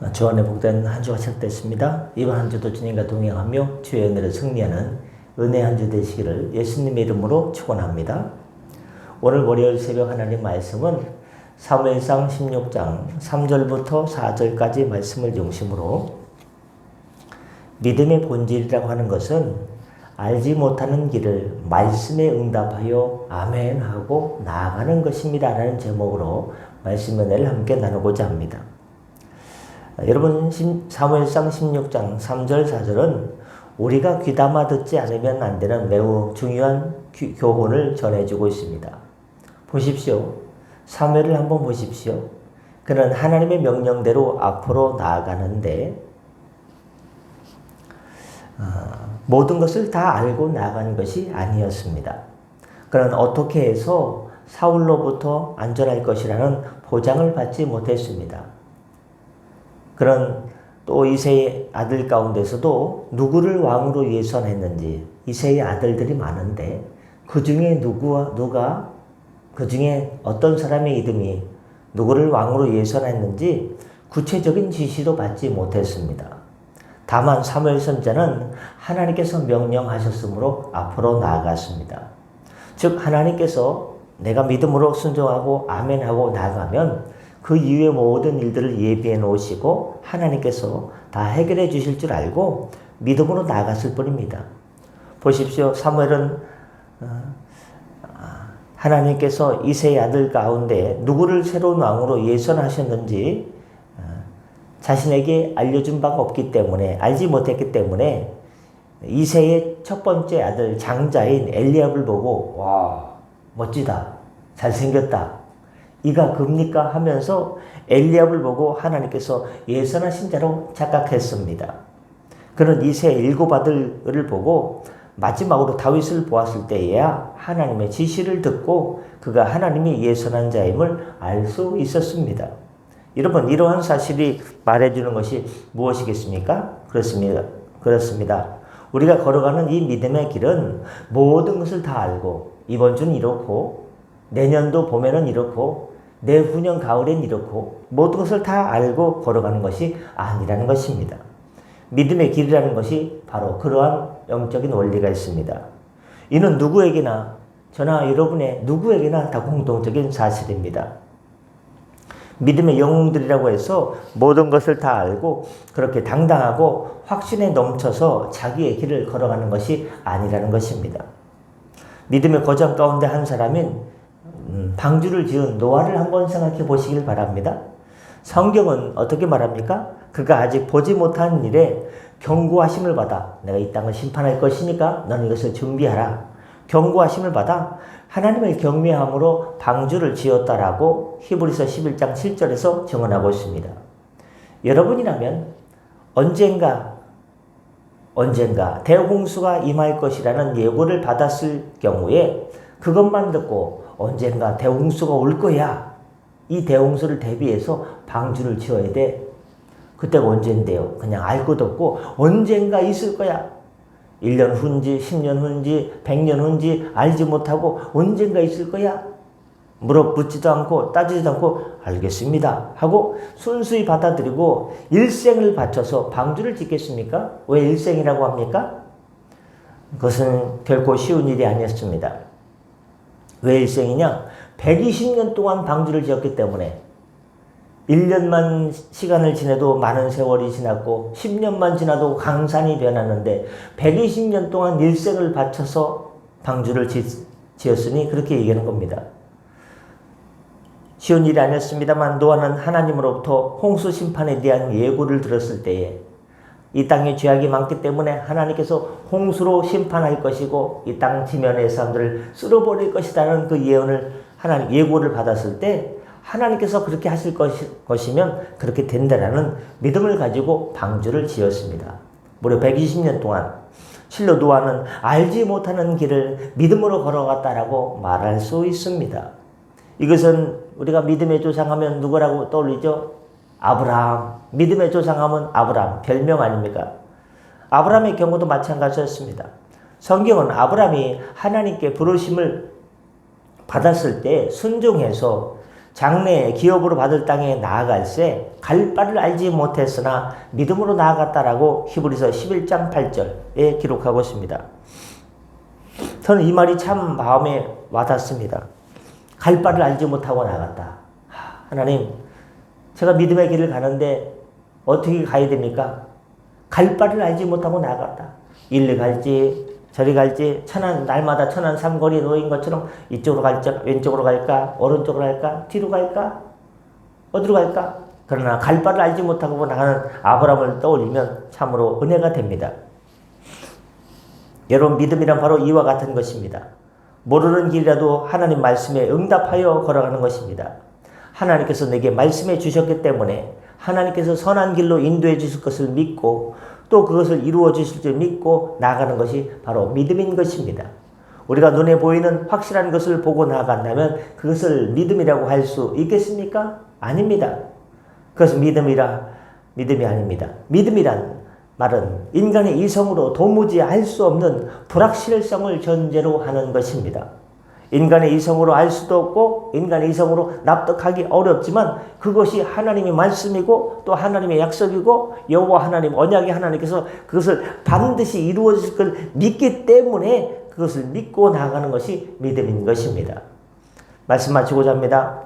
주 안에 복된 한 주가 시작됐습니다. 이번 한 주도 주님과 동행하며 주의 은혜를 승리하는 은혜 한 주 되시기를 예수님의 이름으로 축원합니다. 오늘 월요일 새벽 하나님 말씀은 사무엘상 16장 3절부터 4절까지 말씀을 중심으로 믿음의 본질이라고 하는 것은 알지 못하는 길을 말씀에 응답하여 아멘 하고 나아가는 것입니다 라는 제목으로 말씀 은혜를 함께 나누고자 합니다. 여러분, 사무엘상 16장 3절 4절은 우리가 귀담아 듣지 않으면 안 되는 매우 중요한 교훈을 전해주고 있습니다. 보십시오. 사무엘을 한번 보십시오. 그는 하나님의 명령대로 앞으로 나아가는데 모든 것을 다 알고 나아가는 것이 아니었습니다. 그는 어떻게 해서 사울로부터 안전할 것이라는 보장을 받지 못했습니다. 그런 또 이새의 아들 가운데서도 누구를 왕으로 예선했는지, 이새의 아들들이 많은데 그 중에 그 중에 어떤 사람의 이름이 누구를 왕으로 예선했는지 구체적인 지시도 받지 못했습니다. 다만 사무엘 선지자는 하나님께서 명령하셨으므로 앞으로 나아갔습니다. 즉 하나님께서 내가 믿음으로 순종하고 아멘하고 나아가면 그 이후의 모든 일들을 예비해 놓으시고 하나님께서 다 해결해 주실 줄 알고 믿음으로 나아갔을 뿐입니다. 보십시오. 사무엘은 하나님께서 이새의 아들 가운데 누구를 새로운 왕으로 예선하셨는지 자신에게 알려준 바가 없기 때문에, 알지 못했기 때문에 이새의 첫 번째 아들 장자인 엘리압을 보고 와, 멋지다, 잘생겼다, 이가 급니까 하면서 엘리압을 보고 하나님께서 예선하신 자로 착각했습니다. 그는 이새 일곱 아들을 보고 마지막으로 다윗을 보았을 때에야 하나님의 지시를 듣고 그가 하나님이 예선한 자임을 알 수 있었습니다. 여러분, 이러한 사실이 말해주는 것이 무엇이겠습니까? 그렇습니다. 우리가 걸어가는 이 믿음의 길은 모든 것을 다 알고 이번 주는 이렇고 내년도 봄에는 이렇고 내후년 가을엔 이렇고 모든 것을 다 알고 걸어가는 것이 아니라는 것입니다. 믿음의 길이라는 것이 바로 그러한 영적인 원리가 있습니다. 이는 누구에게나, 저나 여러분의 누구에게나 다 공통적인 사실입니다. 믿음의 영웅들이라고 해서 모든 것을 다 알고 그렇게 당당하고 확신에 넘쳐서 자기의 길을 걸어가는 것이 아니라는 것입니다. 믿음의 고장 가운데 한 사람인 방주를 지은 노아를 한번 생각해 보시길 바랍니다. 성경은 어떻게 말합니까? 그가 아직 보지 못한 일에 경고하심을 받아 내가 이 땅을 심판할 것이니까 너는 이것을 준비하라. 경고하심을 받아 하나님을 경외함으로 방주를 지었다라고 히브리서 11장 7절에서 증언하고 있습니다. 여러분이라면 언젠가 대홍수가 임할 것이라는 예고를 받았을 경우에 그것만 듣고 언젠가 대홍수가 올 거야, 이 대홍수를 대비해서 방주를 지어야 돼. 그때가 언젠데요? 그냥 알 것도 없고 언젠가 있을 거야. 1년 후인지 10년 후인지 100년 후인지 알지 못하고 언젠가 있을 거야. 물어붙지도 않고 따지지도 않고 알겠습니다 하고 순수히 받아들이고 일생을 바쳐서 방주를 짓겠습니까? 왜 일생이라고 합니까? 그것은 결코 쉬운 일이 아니었습니다. 왜 일생이냐? 120년 동안 방주를 지었기 때문에 1년만 시간을 지내도 많은 세월이 지났고 10년만 지나도 강산이 변하는데 120년 동안 일생을 바쳐서 방주를 지었으니 그렇게 얘기하는 겁니다. 쉬운 일이 아니었습니다만 노아는 하나님으로부터 홍수 심판에 대한 예고를 들었을 때에 이 땅에 죄악이 많기 때문에 하나님께서 홍수로 심판할 것이고 이 땅 지면의 사람들을 쓸어버릴 것이라는 그 예고를 받았을 때 하나님께서 그렇게 하실 것이면 그렇게 된다라는 믿음을 가지고 방주를 지었습니다. 무려 120년 동안 실로 노아는 알지 못하는 길을 믿음으로 걸어갔다라고 말할 수 있습니다. 이것은 우리가 믿음의 조상하면 누구라고 떠올리죠? 아브라함. 믿음의 조상하면 아브라함, 별명 아닙니까? 아브라함의 경우도 마찬가지였습니다. 성경은 아브라함이 하나님께 부르심을 받았을 때 순종해서 장래 기업으로 받을 땅에 나아갈새 갈 바를 알지 못했으나 믿음으로 나아갔다라고 히브리서 11장 8절에 기록하고 있습니다. 저는 이 말이 참 마음에 와닿습니다. 갈 바를 알지 못하고 나아갔다. 하나님, 제가 믿음의 길을 가는데 어떻게 가야 됩니까? 갈 바를 알지 못하고 나아갔다. 일리 갈지 저리 갈지 날마다 천안 삼거리에 놓인 것처럼 이쪽으로 갈지 왼쪽으로 갈까 오른쪽으로 갈까 뒤로 갈까 어디로 갈까. 그러나 갈 바를 알지 못하고 나가는 아브라함을 떠올리면 참으로 은혜가 됩니다. 여러분, 믿음이란 바로 이와 같은 것입니다. 모르는 길이라도 하나님 말씀에 응답하여 걸어가는 것입니다. 하나님께서 내게 말씀해 주셨기 때문에 하나님께서 선한 길로 인도해 주실 것을 믿고 또 그것을 이루어 주실 줄 믿고 나아가는 것이 바로 믿음인 것입니다. 우리가 눈에 보이는 확실한 것을 보고 나아간다면 그것을 믿음이라고 할 수 있겠습니까? 아닙니다. 그것은 믿음이 아닙니다. 믿음이란 말은 인간의 이성으로 도무지 알 수 없는 불확실성을 전제로 하는 것입니다. 인간의 이성으로 알 수도 없고 인간의 이성으로 납득하기 어렵지만 그것이 하나님의 말씀이고 또 하나님의 약속이고 여호와 하나님 언약의 하나님께서 그것을 반드시 이루어 주실 걸 믿기 때문에 그것을 믿고 나아가는 것이 믿음인 것입니다. 말씀 마치고자 합니다.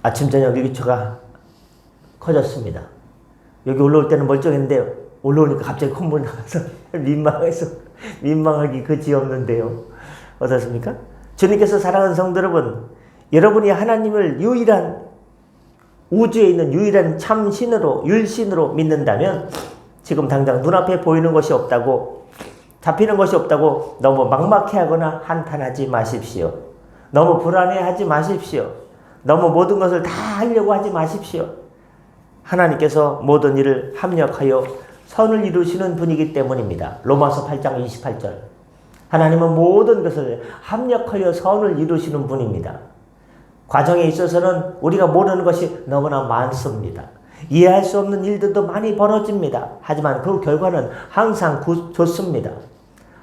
아침 저녁 일기초가 커졌습니다. 여기 올라올 때는 멀쩡했는데 올라오니까 갑자기 콧물 나와서 민망하기 그지없는데요. 어떻습니까? 주님께서 사랑하는 성도 여러분, 여러분이 하나님을 유일한 우주에 있는 유일한 참신으로 율신으로 믿는다면 지금 당장 눈앞에 보이는 것이 없다고 잡히는 것이 없다고 너무 막막해하거나 한탄하지 마십시오. 너무 불안해하지 마십시오. 너무 모든 것을 다 하려고 하지 마십시오. 하나님께서 모든 일을 합력하여 선을 이루시는 분이기 때문입니다. 로마서 8장 28절. 하나님은 모든 것을 합력하여 선을 이루시는 분입니다. 과정에 있어서는 우리가 모르는 것이 너무나 많습니다. 이해할 수 없는 일들도 많이 벌어집니다. 하지만 그 결과는 항상 좋습니다.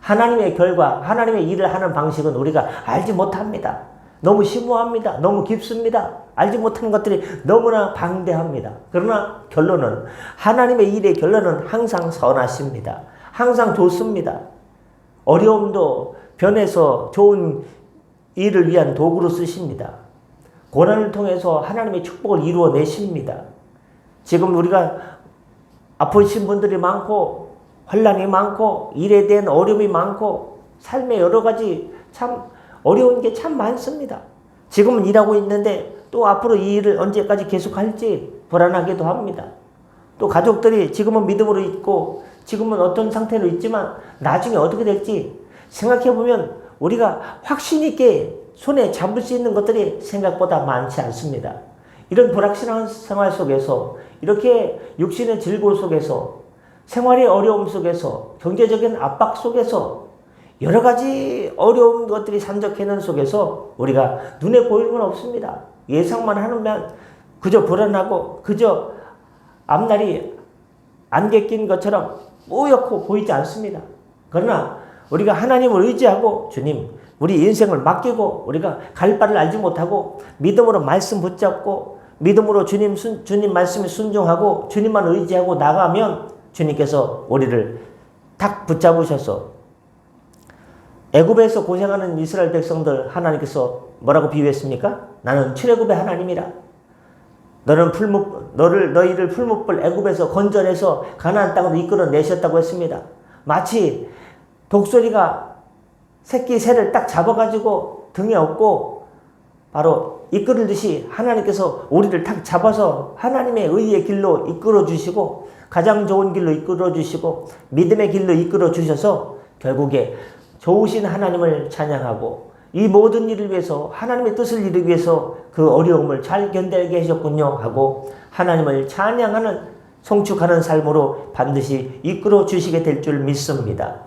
하나님의 결과, 하나님의 일을 하는 방식은 우리가 알지 못합니다. 너무 심오합니다. 너무 깊습니다. 알지 못하는 것들이 너무나 방대합니다. 그러나 결론은 하나님의 일의 결론은 항상 선하십니다. 항상 좋습니다. 어려움도 변해서 좋은 일을 위한 도구로 쓰십니다. 고난을 통해서 하나님의 축복을 이루어내십니다. 지금 우리가 아프신 분들이 많고 환난이 많고 일에 대한 어려움이 많고 삶의 여러 가지 참 어려운 게 참 많습니다. 지금은 일하고 있는데 또 앞으로 이 일을 언제까지 계속할지 불안하기도 합니다. 또 가족들이 지금은 믿음으로 있고 지금은 어떤 상태로 있지만 나중에 어떻게 될지 생각해보면 우리가 확신 있게 손에 잡을 수 있는 것들이 생각보다 많지 않습니다. 이런 불확실한 생활 속에서 이렇게 육신의 즐거움 속에서 생활의 어려움 속에서 경제적인 압박 속에서 여러 가지 어려운 것들이 산적해는 속에서 우리가 눈에 보이는 건 없습니다. 예상만 하면 그저 불안하고 그저 앞날이 안개 낀 것처럼 뿌옇고 보이지 않습니다. 그러나 우리가 하나님을 의지하고 주님 우리 인생을 맡기고 우리가 갈 바를 알지 못하고 믿음으로 말씀 붙잡고 믿음으로 주님 말씀에 순종하고 주님만 의지하고 나가면 주님께서 우리를 딱 붙잡으셔서 애굽에서 고생하는 이스라엘 백성들 하나님께서 뭐라고 비유했습니까? 나는 출애굽의 하나님이라. 너희를 풀무불 애굽에서 건져내서 가나안 땅으로 이끌어내셨다고 했습니다. 마치 독수리가 새끼 새를 딱 잡아가지고 등에 업고 바로 이끌듯이 하나님께서 우리를 딱 잡아서 하나님의 의의 길로 이끌어주시고 가장 좋은 길로 이끌어주시고 믿음의 길로 이끌어주셔서 결국에 좋으신 하나님을 찬양하고 이 모든 일을 위해서 하나님의 뜻을 이루기 위해서 그 어려움을 잘 견뎌내게 하셨군요 하고 하나님을 찬양하는 송축하는 삶으로 반드시 이끌어 주시게 될 줄 믿습니다.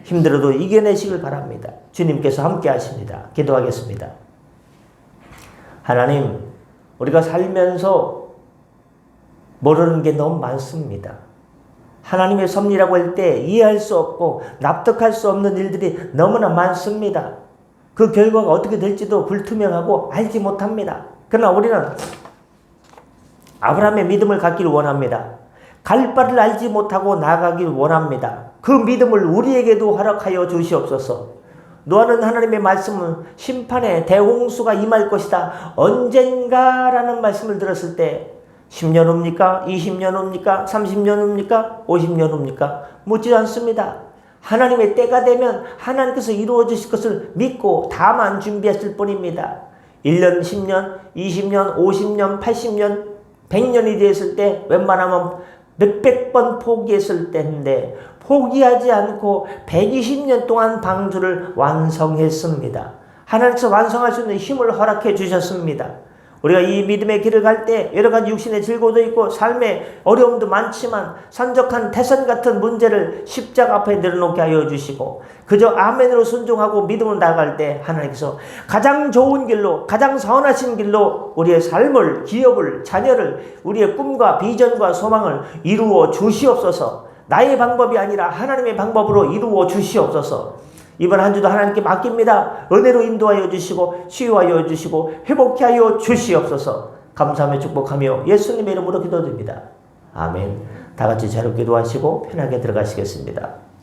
힘들어도 이겨내시길 바랍니다. 주님께서 함께 하십니다. 기도하겠습니다. 하나님, 우리가 살면서 모르는 게 너무 많습니다. 하나님의 섭리라고 할 때 이해할 수 없고 납득할 수 없는 일들이 너무나 많습니다. 그 결과가 어떻게 될지도 불투명하고 알지 못합니다. 그러나 우리는 아브라함의 믿음을 갖기를 원합니다. 갈 바를 알지 못하고 나아가길 원합니다. 그 믿음을 우리에게도 허락하여 주시옵소서. 노아는 하나님의 말씀은 심판의 대홍수가 임할 것이다. 언젠가라는 말씀을 들었을 때 10년 옵니까? 20년 옵니까? 30년 옵니까? 50년 옵니까? 묻지 않습니다. 하나님의 때가 되면 하나님께서 이루어 주실 것을 믿고 다만 준비했을 뿐입니다. 1년, 10년, 20년, 50년, 80년, 100년이 되었을 때 웬만하면 몇백 번 포기했을 때인데 포기하지 않고 120년 동안 방주를 완성했습니다. 하나님께서 완성할 수 있는 힘을 허락해 주셨습니다. 우리가 이 믿음의 길을 갈 때 여러 가지 육신의 즐거움도 있고 삶의 어려움도 많지만 산적한 태산 같은 문제를 십자가 앞에 내려놓게 하여 주시고 그저 아멘으로 순종하고 믿음으로 나아갈 때 하나님께서 가장 좋은 길로 가장 선하신 길로 우리의 삶을 기업을 자녀를 우리의 꿈과 비전과 소망을 이루어 주시옵소서. 나의 방법이 아니라 하나님의 방법으로 이루어 주시옵소서. 이번 한 주도 하나님께 맡깁니다. 은혜로 인도하여 주시고 치유하여 주시고 회복케 하여 주시옵소서. 감사하며 축복하며 예수님의 이름으로 기도드립니다. 아멘. 다 같이 자유롭게 기도하시고 편하게 들어가시겠습니다.